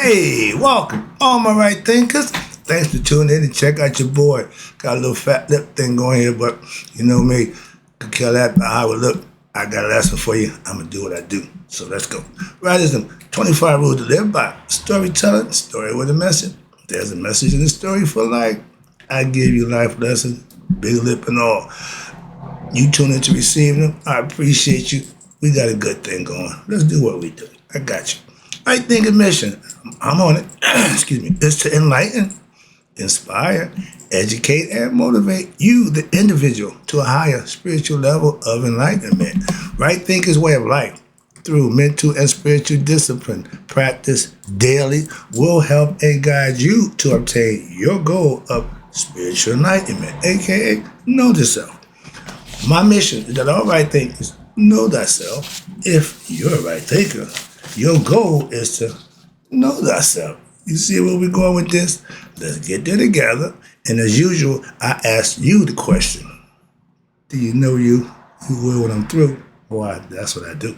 Hey, welcome, all my right thinkers. Thanks for tuning in and check out your boy. Got a little fat lip thing going here, but you know me, could care that by how it look. I got a lesson for you. I'm gonna do what I do. So let's go. Writism, 25 rules to live by. Storytelling, story with a message. There's a message in the story for life. I give you life lessons, big lip and all. You tune in to receive them. I appreciate you. We got a good thing going. Let's do what we do. I got you. Right thinking mission. I'm on it. Excuse me. Is to enlighten, inspire, educate, and motivate you, the individual, to a higher spiritual level of enlightenment. Right thinking's way of life through mental and spiritual discipline, practice daily, will help and guide you to obtain your goal of spiritual enlightenment, aka know thyself. My mission is that all right thinkers know thyself. If you're a right thinker, your goal is to know thyself. You see where we're going with this? Let's get there together. And as usual, I ask you the question. Do you know you? You will when I'm through. Why, that's what I do.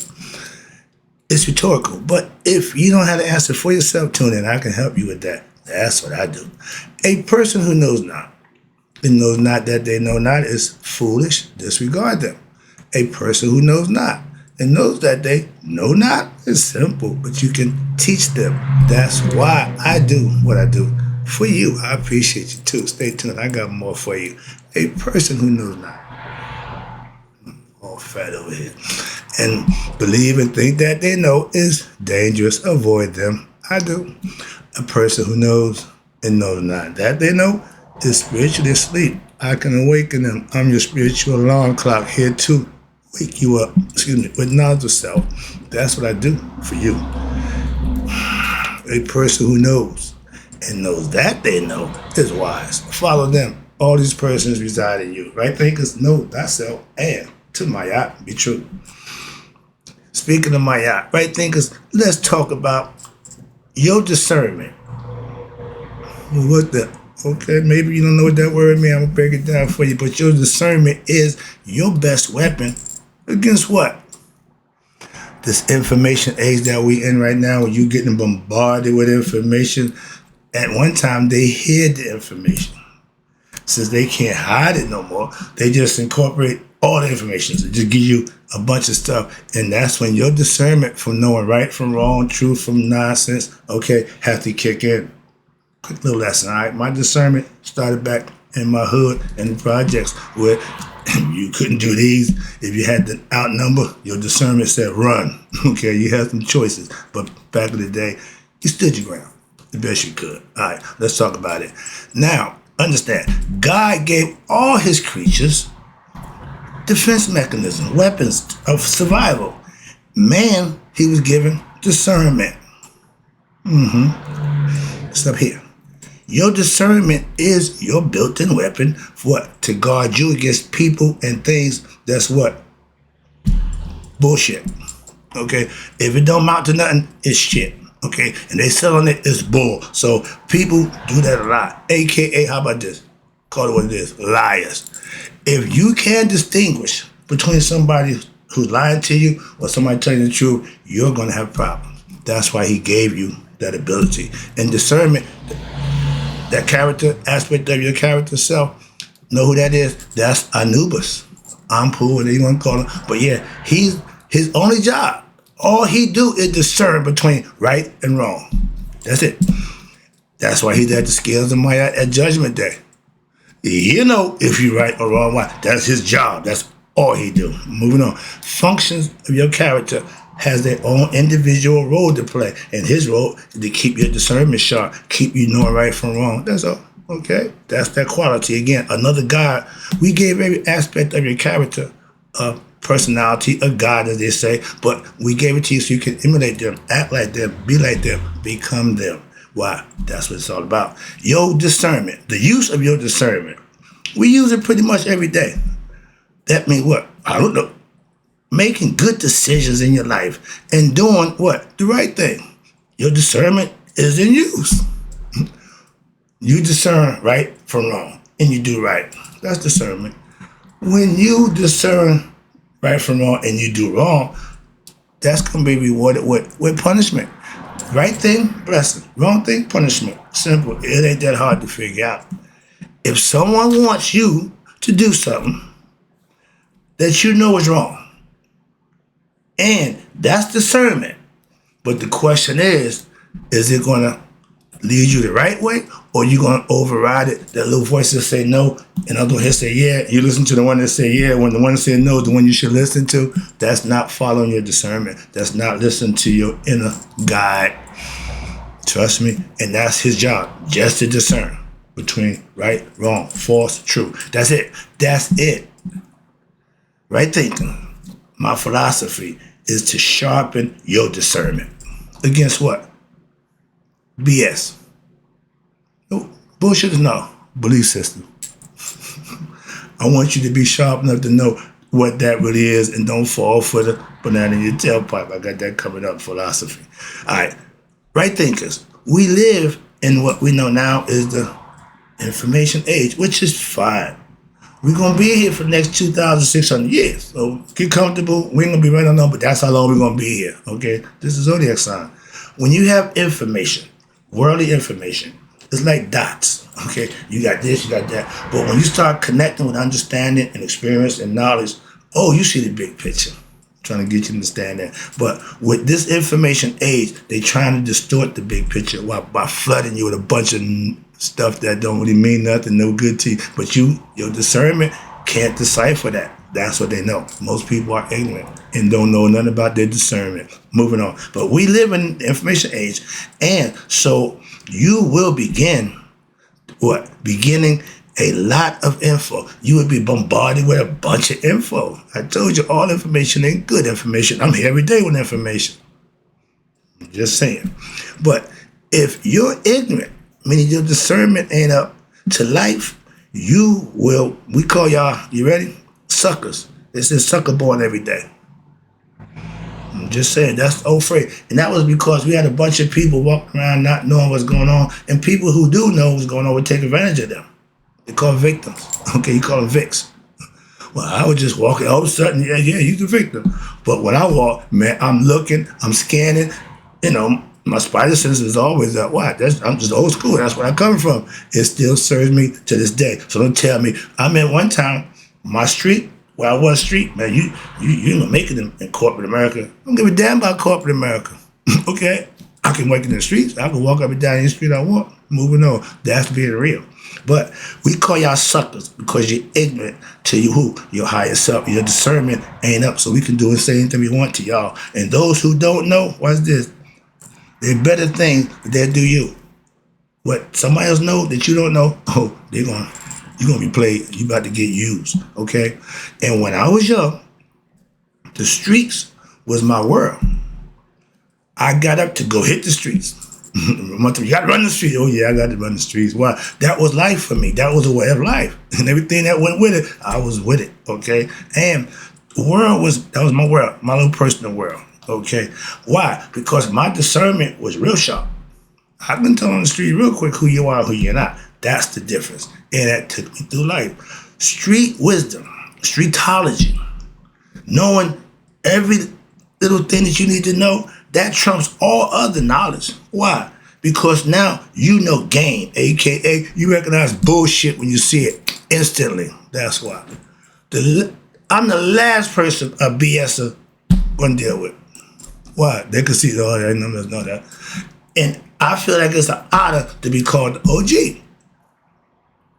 It's rhetorical, but if you don't have the answer for yourself, tune in. I can help you with that. That's what I do. A person who knows not, and knows not that they know not, is foolish. Disregard them. A person who knows not and knows that they know not is simple, but you can teach them. That's why I do what I do. For you, I appreciate you too. Stay tuned. I got more for you. A person who knows not. All fat over here. And believe and think that they know is dangerous. Avoid them. I do. A person who knows and knows not that they know is spiritually asleep. I can awaken them. I'm your spiritual alarm clock here to wake you up, with knowledge of self. That's what I do for you. A person who knows and knows that they know is wise. Follow them. All these persons reside in you. Right thinkers know thyself and to Mayat be true. Speaking of Mayat, right thinkers, let's talk about your discernment. What the? Okay, maybe you don't know what that word means. I'm going to break it down for you. But your discernment is your best weapon against what? This information age that we in right now, when you getting bombarded with information. At one time, they hid the information. Since they can't hide it no more, they just incorporate all the information. So just give you a bunch of stuff. And that's when your discernment from knowing right from wrong, truth from nonsense, okay, have to kick in. Quick little lesson, all right? My discernment started back in my hood and the projects where you couldn't do these. If you had to outnumber, your discernment said run. Okay, you had some choices. But back in the day, you stood your ground the best you could. All right, let's talk about it. Now, understand, God gave all his creatures defense mechanisms, weapons of survival. Man, he was given discernment. It's up here. Your discernment is your built-in weapon for what? To guard you against people and things that's what? Bullshit. Okay? If it don't amount to nothing, it's shit. Okay? And they selling it, it's bull. So people do that a lot. AKA, how about this? Call it what it is. Liars. If you can distinguish between somebody who's lying to you or somebody telling the truth, you're going to have problems. That's why he gave you that ability. And discernment, that character aspect of your character self, know who that is? That's Anubis. Ampu, whatever you want to call him. But yeah, he's his only job. All he do is discern between right and wrong. That's it. That's why he's at the scales of Maya at Judgment Day. You know if you're right or wrong. Why? That's his job. That's all he do. Moving on. Functions of your character has their own individual role to play. And his role is to keep your discernment sharp, keep you knowing right from wrong. That's all. Okay? That's that quality. Again, another God. We gave every aspect of your character a personality, a God, as they say, but we gave it to you so you can emulate them, act like them, be like them, become them. Why? That's what it's all about. Your discernment, the use of your discernment. We use it pretty much every day. That means what? I don't know. Making good decisions in your life and doing what? The right thing. Your discernment is in use. You discern right from wrong and you do right. That's discernment. When you discern right from wrong and you do wrong, that's going to be rewarded with punishment. Right thing, blessing. Wrong thing, punishment. Simple. It ain't that hard to figure out. If someone wants you to do something that you know is wrong, and that's discernment. But the question is it going to lead you the right way, or you going to override it? That little voice that say no, and other one here say yeah. You listen to the one that say yeah. When the one that say no, the one you should listen to, that's not following your discernment. That's not listening to your inner guide. Trust me, and that's his job, just to discern between right, wrong, false, true. That's it. That's it. Right thinking. My philosophy is to sharpen your discernment. Against what? BS. No, bullshit is no. Belief system. I want you to be sharp enough to know what that really is and don't fall for the banana in your tailpipe. I got that coming up, philosophy. All right. Right thinkers. We live in what we know now is the information age, which is fine. We're going to be here for the next 2,600 years. So get comfortable. We ain't going to be right on them, but that's how long we're going to be here. Okay? This is zodiac sign. When you have information, worldly information, it's like dots. Okay? You got this, you got that. But when you start connecting with understanding and experience and knowledge, oh, you see the big picture. I'm trying to get you to understand that. But with this information age, they trying to distort the big picture by flooding you with a bunch of stuff that don't really mean nothing, no good to you. But your discernment can't decipher that. That's what they know. Most people are ignorant and don't know nothing about their discernment. Moving on. But we live in the information age. And so you will begin, what? Beginning a lot of info. You would be bombarded with a bunch of info. I told you all information ain't good information. I'm here every day with information. I'm just saying. But if you're ignorant, meaning your discernment ain't up to life, you will, we call y'all, you ready? Suckers. This is sucker born every day. I'm just saying, that's the old phrase. And that was because we had a bunch of people walking around not knowing what's going on, and people who do know what's going on would take advantage of them. They call them victims. Okay, you call them Vicks. Well, I was just walking, all of a sudden, yeah, you're the victim. But when I walk, man, I'm looking, I'm scanning, my spider sense is always that. Why? I'm just old school. That's where I come from. It still serves me to this day. So don't tell me. I mean, one time, my street, where I was street, man, you don't make it in corporate America. I don't give a damn about corporate America. Okay? I can work in the streets. I can walk up and down the street I want. Moving on. That's being real. But we call y'all suckers because you're ignorant to your higher self. Your discernment ain't up, so we can do and say anything we want to y'all. And those who don't know, watch this. They're better things, but they'll do you. What somebody else know that you don't know, you're gonna be played. You about to get used, okay? And when I was young, the streets was my world. I got up to go hit the streets. You got to run the streets. Oh yeah, I got to run the streets. Why? That was life for me. That was a way of life, and everything that went with it, I was with it, okay? And the world that was my world, my little personal world. Okay, why? Because my discernment was real sharp. I can tell on the street real quick who you are, who you're not. That's the difference. And that took me through life. Street wisdom, streetology, knowing every little thing that you need to know, that trumps all other knowledge. Why? Because now you know game, aka you recognize bullshit when you see it instantly. That's why. I'm the last person a BSer gonna deal with. Why? They could see, I know that. And I feel like it's an honor to be called OG.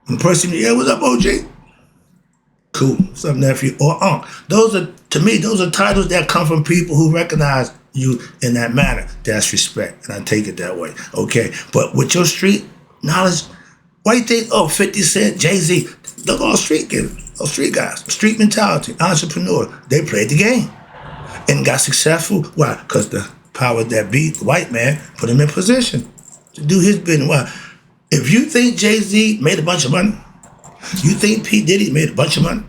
When the person, yeah, what's up, OG? Cool, what's up, nephew, or uncle. Those are titles that come from people who recognize you in that manner. That's respect, and I take it that way, okay? But with your street knowledge, why you think, 50 Cent, Jay-Z, they're all street guys, street mentality, entrepreneur. They played the game and got successful. Why? Because the power that be, the white man, put him in position to do his business. Why? If you think Jay-Z made a bunch of money, you think P. Diddy made a bunch of money,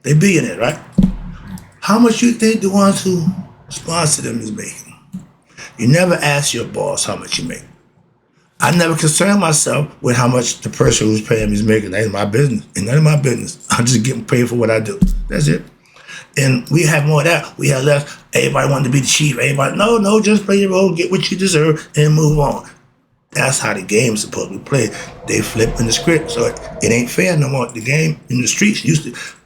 they billionaires, right? How much you think the ones who sponsor them is making? You never ask your boss how much you make. I never concern myself with how much the person who's paying me is making. That ain't my business. Ain't none of my business. I'm just getting paid for what I do. That's it. And we have more of that. We have less. Everybody wanted to be the chief. Everybody, no, just play your role, get what you deserve, and move on. That's how the game's supposed to be played. They flipping the script, so it ain't fair no more. The game in the streets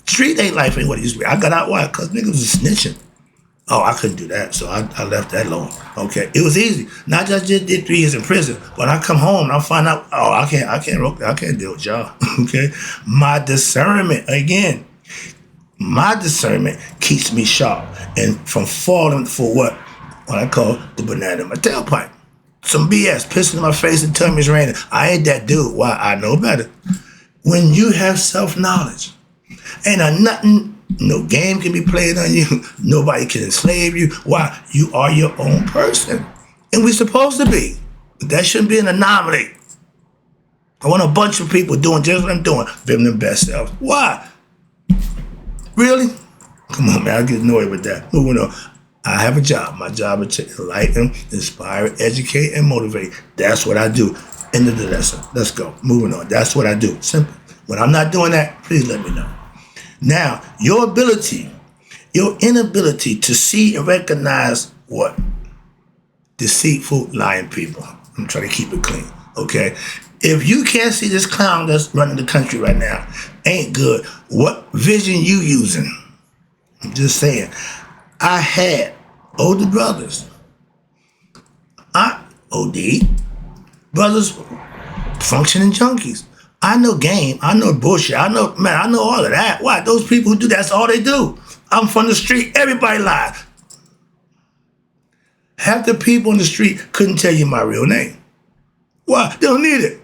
street ain't life ain't what it used to be. I got out why? Because niggas was snitching. Oh, I couldn't do that, so I left that alone. Okay, it was easy. Not just did 3 years in prison, but I come home and I find out, oh, I can't deal with y'all. Okay, my discernment again. My discernment keeps me sharp and from falling for what I call the banana in my tailpipe. Some BS, pissing in my face and telling me it's raining. I ain't that dude. Why? I know better. When you have self-knowledge, ain't nothing, no game can be played on you. Nobody can enslave you. Why? You are your own person. And we're supposed to be. But that shouldn't be an anomaly. I want a bunch of people doing just what I'm doing, living their best selves. Why? Really? Come on, man, I get annoyed with that. Moving on. I have a job. My job is to enlighten, inspire, educate, and motivate. That's what I do. End of the lesson. Let's go. Moving on. That's what I do. Simple. When I'm not doing that, please let me know. Now, your inability to see and recognize what? Deceitful, lying people. I'm trying to keep it clean, okay? If you can't see this clown that's running the country right now, ain't good. What vision you using? I'm just saying. I had older brothers. OD. Brothers functioning junkies. I know game. I know bullshit. I know all of that. Why? Those people who do that's all they do. I'm from the street. Everybody lies. Half the people in the street couldn't tell you my real name. Why? They don't need it.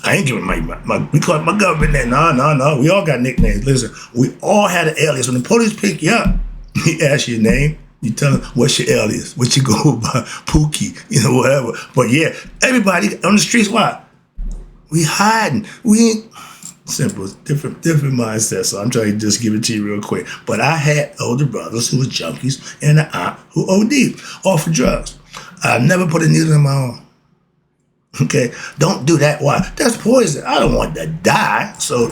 I ain't giving we call it my government name. No. We all got nicknames. Listen, we all had an alias. When the police pick you up, he asks your name. You tell them, what's your alias? What you go by? Pookie, whatever. But yeah, everybody on the streets, why? We hiding. We ain't simple, different mindset. So I'm trying to just give it to you real quick. But I had older brothers who were junkies and an aunt who OD'd off of drugs. I never put a needle in my arm. Okay, don't do that. Why? That's poison. I don't want to die. So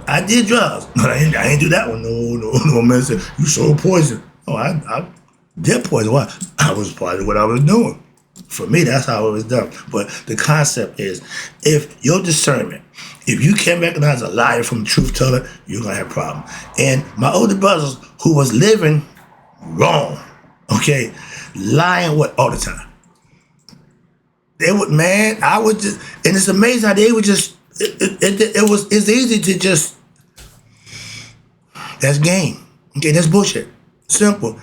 I did drugs, but I ain't do that one. No, man said, you sold poison. Oh, I did poison. Why? I was part of what I was doing. For me, that's how it was done. But the concept is, if your discernment, if you can't recognize a liar from a truth teller, you're going to have a problem. And my older brothers who was living wrong, okay, lying all the time. They would, man, I would just, and it's amazing how they would just, it's easy to just, that's game. Okay, that's bullshit. Simple.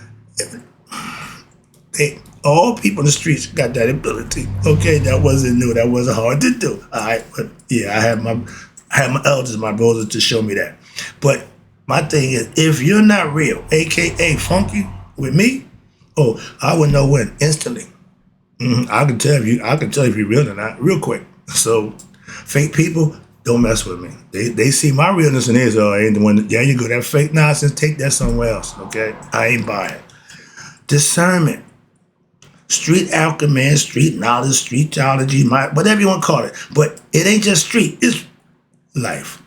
All people in the streets got that ability. Okay, that wasn't new. That wasn't hard to do. All right, but yeah, I had my elders, my brothers to show me that. But my thing is, if you're not real, AKA funky with me, I would know when instantly. I can tell if you're real or not real quick. So fake people, don't mess with me. They see my realness and they I ain't the one. Yeah, you go. That fake nonsense, take that somewhere else. Okay, I ain't buying. Discernment, street alchemy, street knowledge, street theology, whatever you want to call it. But it ain't just street. It's life.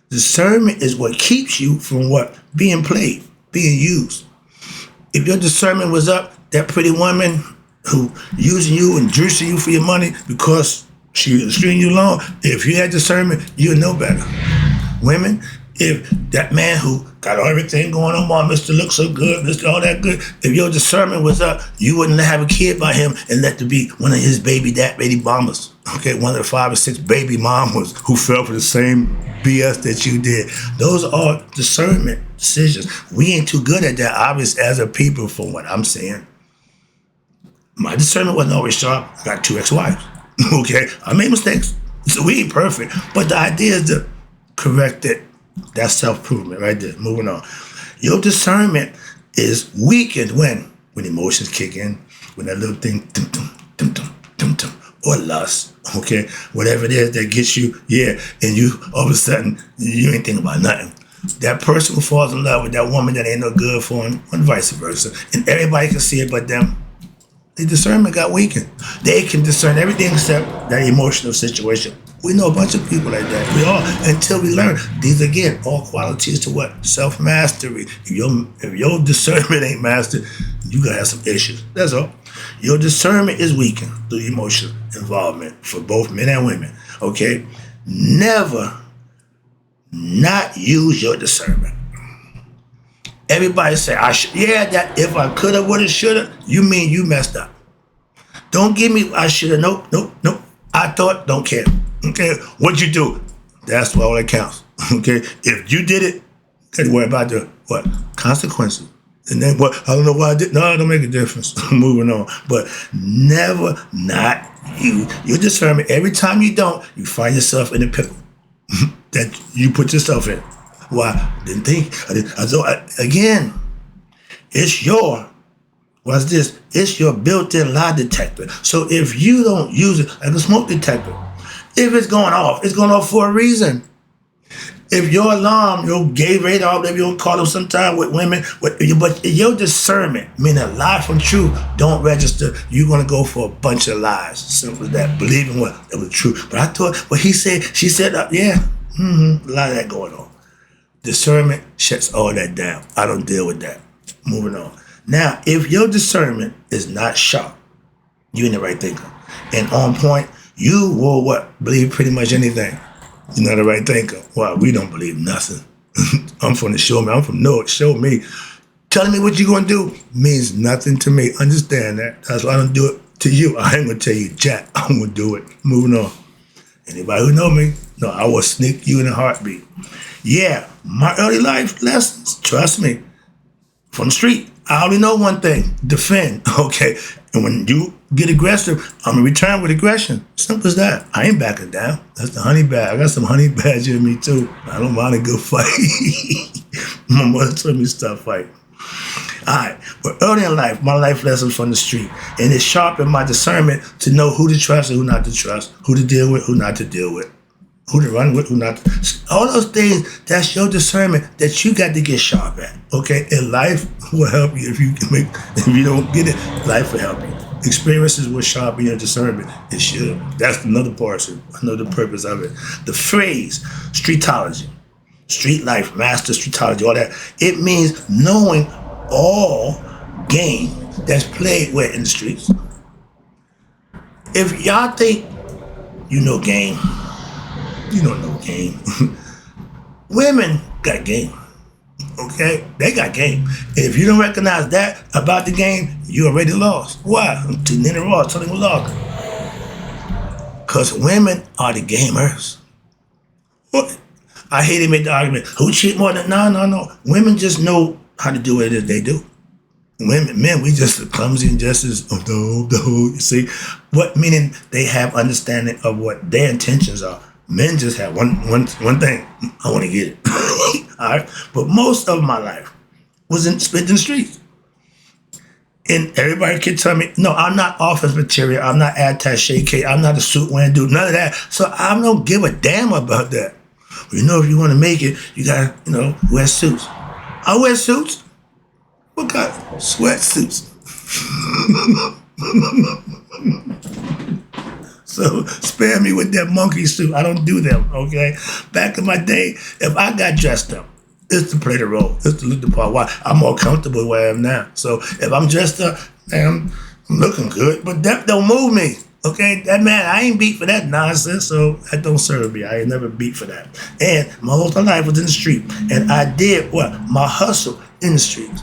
Discernment is what keeps you from what being played, being used. If your discernment was up, that pretty woman who using you and juicing you for your money because she was stringing you along, if you had discernment, you'd know better. Women, if that man who got everything going on, Mr. Look so good, Mr. All that good, if your discernment was up, you wouldn't have a kid by him and let it be one of his baby bombers. Okay, one of the 5 or 6 baby mamas who fell for the same BS that you did. Those are discernment decisions. We ain't too good at that, obviously, as a people, from what I'm saying. My discernment wasn't always sharp. I got 2 ex-wives. Okay, I made mistakes, so we ain't perfect. But the idea is to correct it. That's self-improvement right there. Moving on. Your discernment is weakened when emotions kick in, when that little thing, or lust, okay? Whatever it is that gets you, and you, all of a sudden, you ain't thinking about nothing. That person who falls in love with that woman that ain't no good for him, and vice versa. And everybody can see it but them. The discernment got weakened. They can discern everything except that emotional situation. We know a bunch of people like that. We all, until we learn. These, again, all qualities to what? Self-mastery. If your discernment ain't mastered, you gonna have some issues. That's all. Your discernment is weakened through emotional involvement for both men and women. Okay? Never not use your discernment. Everybody say, that if I coulda, woulda, shoulda, you mean you messed up. Don't give me, I shoulda, nope. I thought, don't care. Okay, what you do, that's all that counts. Okay, if you did it, gotta worry about the what consequences. And then what? I don't know why I did. No, it don't make a difference. Moving on, but never not you. Your discernment. Every time you don't, you find yourself in a pickle that you put yourself in. Why? Didn't think. Again, it's your. What's this? It's your built-in lie detector. So if you don't use it like a smoke detector, if it's going off for a reason. If your alarm, your gay radar, whatever you want to call them sometime with women, but your discernment, meaning lie from truth, don't register, you're going to go for a bunch of lies. Simple as that. Believing what? It was true. But I thought, she said, a lot of that going on. Discernment shuts all that down. I don't deal with that. Moving on. Now, if your discernment is not sharp, you ain't the right thinker. And on point, you will what? Believe pretty much anything. You're not the right thinker. Well, we don't believe nothing. I'm from the show me. I'm from North. Show me. Telling me what you're going to do means nothing to me. Understand that. That's why I don't do it to you. I ain't going to tell you jack. I'm going to do it. Moving on. Anybody who know me, no, I will sneak you in a heartbeat. Yeah, my early life lessons, trust me, from the street, I only know one thing, defend, okay? And when you get aggressive, I'm going to return with aggression. Simple as that. I ain't backing down. That's the honey badger. I got some honey badger in me too. I don't mind a good fight. My mother told me to stop fighting. All right, but early in life, my life lessons from the street, and it sharpened my discernment to know who to trust and who not to trust, who to deal with, who not to deal with, who to run with, who not to. All those things, that's your discernment that you got to get sharp at, okay? And life will help you if you don't get it, life will help you. Experiences will sharpen your discernment. It should. That's another portion, another purpose of it. The phrase, streetology, street life, master streetology, all that, it means knowing all game that's played where in the streets. If y'all think you know game, you don't know game. Women got game. Okay? They got game. If you don't recognize that about the game, you already lost. Why? To Nina Ross, telling you lost. Because women are the gamers. What? I hate to make the argument. Who cheat more than no. Women just know how to do what it is they do. Men, we just clumsy and just as you see. What meaning they have understanding of what their intentions are. Men just have one thing. I want to get it. All right. But most of my life was spent in the streets. And everybody can tell me, no, I'm not office material. I'm not attaché case. I'm not a suit wearing dude. None of that. So I don't give a damn about that. If you want to make it, you got to, wear suits. I wear suits. What kind? Sweatsuits. So spare me with that monkey suit. I don't do them, okay? Back in my day, if I got dressed up, it's to play the role. It's to look the part. Why? I'm more comfortable where I am now. So if I'm dressed up, I'm looking good, but that don't move me. Okay, that man, I ain't beat for that nonsense, so that don't serve me. I ain't never beat for that. And my whole life was in the street. And I did what? My hustle in the streets.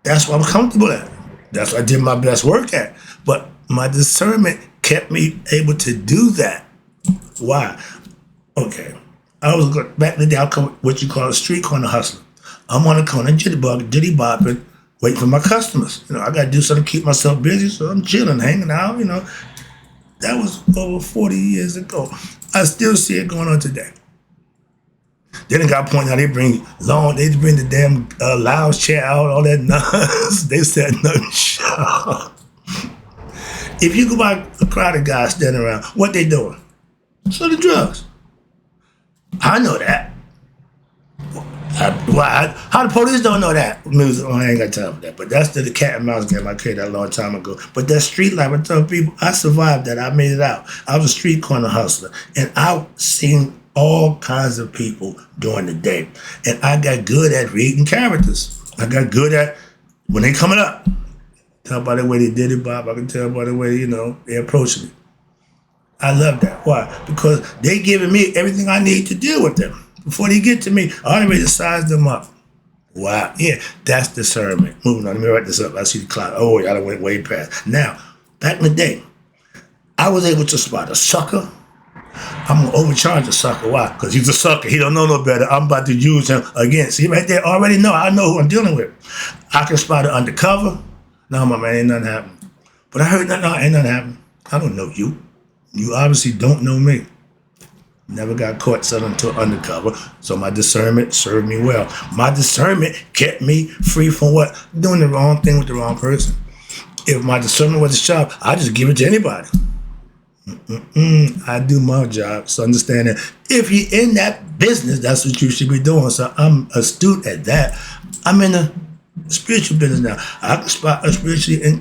That's what I'm comfortable at. That's what I did my best work at. But my discernment kept me able to do that. Why? Okay. I was back in the day, I come what you call a street corner hustler. I'm on the corner, jitty bopping, waiting for my customers. I got to do something to keep myself busy, so I'm chilling, hanging out, That was over 40 years ago. I still see it going on today. They done got a point now, they bring the damn lounge chair out, all that nonsense. They said nothing sharp. If you go by a crowd of guys standing around, what they doing? Selling drugs. I know that. How the police don't know that? Music, I ain't got time for that. But that's the cat and mouse game I created a long time ago. But that street life, I tell people, I survived that. I made it out. I was a street corner hustler. And I've seen all kinds of people during the day. And I got good at reading characters. I got good at, when they coming up, tell by the way they did it, Bob. I can tell by the way, they approach me. I love that. Why? Because they giving me everything I need to deal with them. Before they get to me, I already size them up. Wow. Yeah, that's discernment. Moving on. Let me write this up. I see the clock. Oh, I done went way past. Now, back in the day, I was able to spot a sucker. I'm going to overcharge a sucker. Why? Because he's a sucker. He don't know no better. I'm about to use him again. See, right there, already know. I know who I'm dealing with. I can spot it undercover. No, my man, ain't nothing happening. But I heard nothing. No, ain't nothing happening. I don't know you. You obviously don't know me. Never got caught selling to undercover, so my discernment served me well. My discernment kept me free from what? Doing the wrong thing with the wrong person. If my discernment was a job, I just give it to anybody. I do my job, so understand that if you're in that business, that's what you should be doing. So I'm astute at that. I'm in the spiritual business now. I can spot a spiritually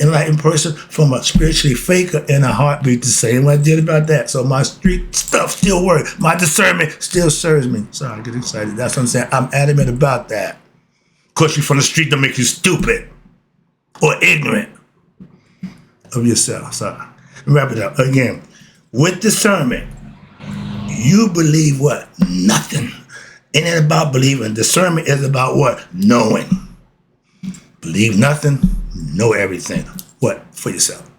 enlightened person from a spiritually faker in a heartbeat, the same way I did about that. So my street stuff still works. My discernment still serves me. Sorry, I get excited. That's what I'm saying. I'm adamant about that. Of course, you're from the street to make you stupid or ignorant of yourself. Sorry. Wrap it up. Again, with discernment, you believe what? Nothing. It ain't about believing. Discernment is about what? Knowing. Believe nothing, know everything. What? For yourself.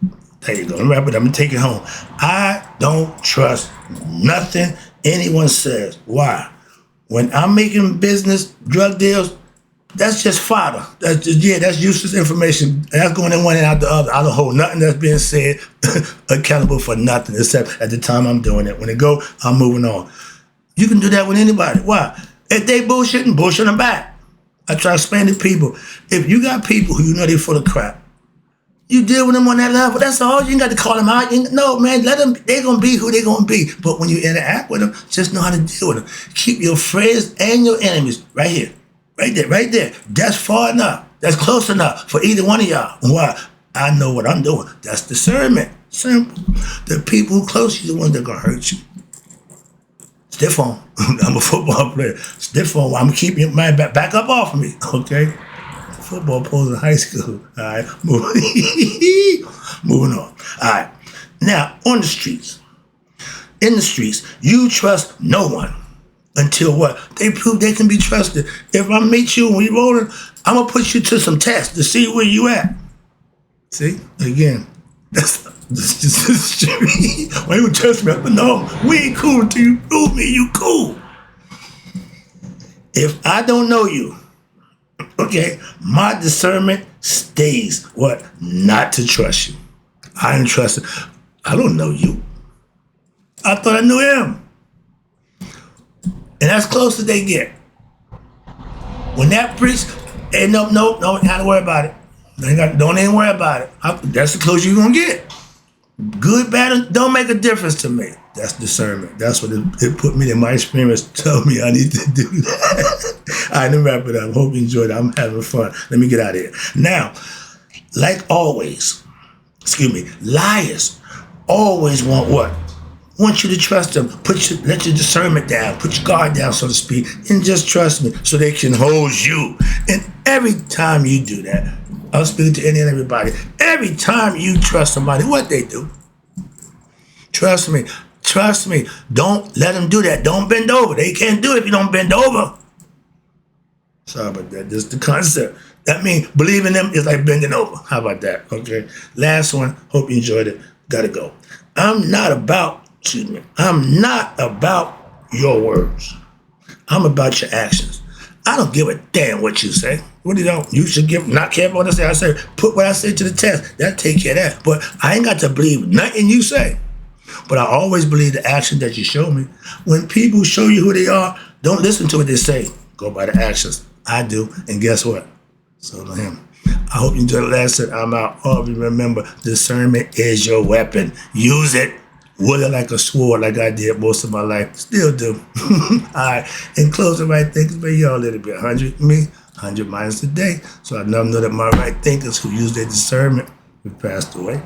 There you go. Let me wrap it up. I'm going to take it home. I don't trust nothing anyone says. Why? When I'm making business, drug deals, that's just fodder. That's useless information. That's going in one and out the other. I don't hold nothing that's being said accountable for nothing except at the time I'm doing it. When it go, I'm moving on. You can do that with anybody. Why? If they bullshitting, bullshit them back. I try to explain to people, if you got people who you know they full of crap, you deal with them on that level. That's all. You ain't got to call them out. No, man, let them, they're going to be who they're going to be. But when you interact with them, just know how to deal with them. Keep your friends and your enemies right here. Right there, right there. That's far enough. That's close enough for either one of y'all. Why? I know what I'm doing. That's discernment. Simple. The people who close you are the ones that are going to hurt you. Stiff on. I'm a football player. Stiff on. I'm keeping my back up off of me. Okay? Football players in high school. All right? Moving on. All right. Now, on the streets. In the streets, you trust no one until what? They prove they can be trusted. If I meet you and we rolling, I'm going to put you to some tests to see where you at. See? Again. That's just the street. Why you trust me? But no, we ain't cool until you prove me you cool. If I don't know you, okay, my discernment stays what? Not to trust you. I ain't trusting. I don't know you. I thought I knew him. And that's close as they get. When that priest, hey, no, ain't got to worry about it. Don't even worry about it. That's the closest you're going to get. Good, bad, don't make a difference to me. That's discernment. That's what it put me in my experience. Tell me I need to do that. All right, let me wrap it up. Hope you enjoyed it. I'm having fun. Let me get out of here. Now, like always, liars always want what? Want you to trust them. Let your discernment down. Put your guard down, so to speak, and just trust me so they can hold you. And every time you do that, I'll speak to any and everybody. Every time you trust somebody, what they do? Trust me. Trust me. Don't let them do that. Don't bend over. They can't do it if you don't bend over. Sorry about that. Just the concept. That means believing them is like bending over. How about that? Okay. Last one. Hope you enjoyed it. Gotta go. I'm not about your words. I'm about your actions. I don't give a damn what you say. What do you don't? You should not care about what I say. I say, put what I say to the test. That'll take care of that. But I ain't got to believe nothing you say. But I always believe the action that you show me. When people show you who they are, don't listen to what they say. Go by the actions. I do. And guess what? So to him. I hope you enjoyed the lesson. I'm out. Always remember, discernment is your weapon. Use it. wield it like a sword, like I did most of my life. Still do. All right. In closing, right thinkers, may y'all let it be 100 me, 100 minus a day. So I know that my right thinkers who use their discernment have passed away.